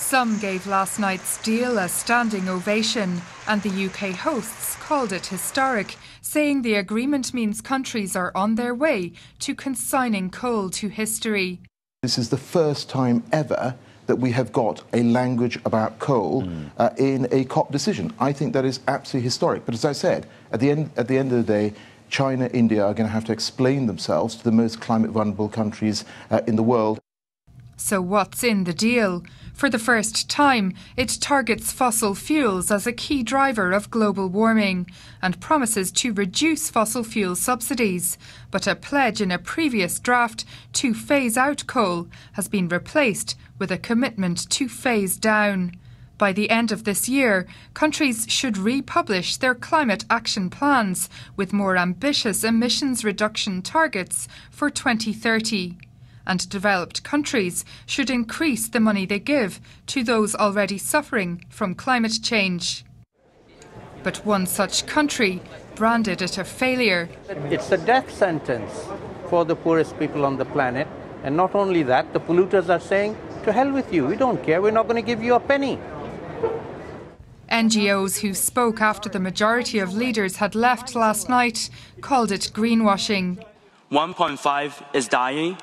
Some gave last night's deal a standing ovation, and the UK hosts called it historic, saying the agreement means countries are on their way to consigning coal to history. This is the first time ever that we have got a language about coal in a COP decision. I think that is absolutely historic. But as I said, at the end of the day, China, India are going to have to explain themselves to the most climate vulnerable countries in the world. So what's in the deal? For the first time, it targets fossil fuels as a key driver of global warming and promises to reduce fossil fuel subsidies. But a pledge in a previous draft to phase out coal has been replaced with a commitment to phase down. By the end of this year, countries should republish their climate action plans with more ambitious emissions reduction targets for 2030. And developed countries should increase the money they give to those already suffering from climate change. But one such country branded it a failure. It's a death sentence for the poorest people on the planet. And not only that, the polluters are saying, to hell with you, we don't care, we're not going to give you a penny. NGOs who spoke after the majority of leaders had left last night called it greenwashing. 1.5 is dying,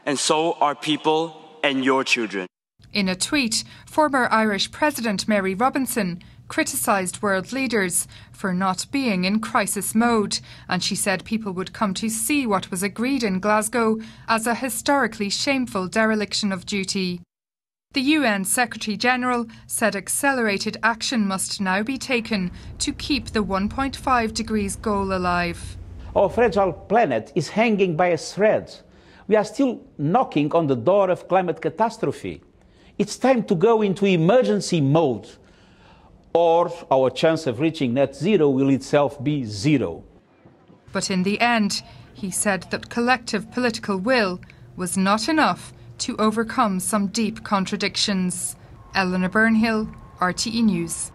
and so are people and your children. In a tweet, former Irish President Mary Robinson criticised world leaders for not being in crisis mode, and she said people would come to see what was agreed in Glasgow as a historically shameful dereliction of duty. The UN Secretary-General said accelerated action must now be taken to keep the 1.5 degrees goal alive. Our fragile planet is hanging by a thread. We are still knocking on the door of climate catastrophe. It's time to go into emergency mode, or our chance of reaching net zero will itself be zero. But in the end, he said that collective political will was not enough to overcome some deep contradictions. Eleanor Burnhill, RTE News.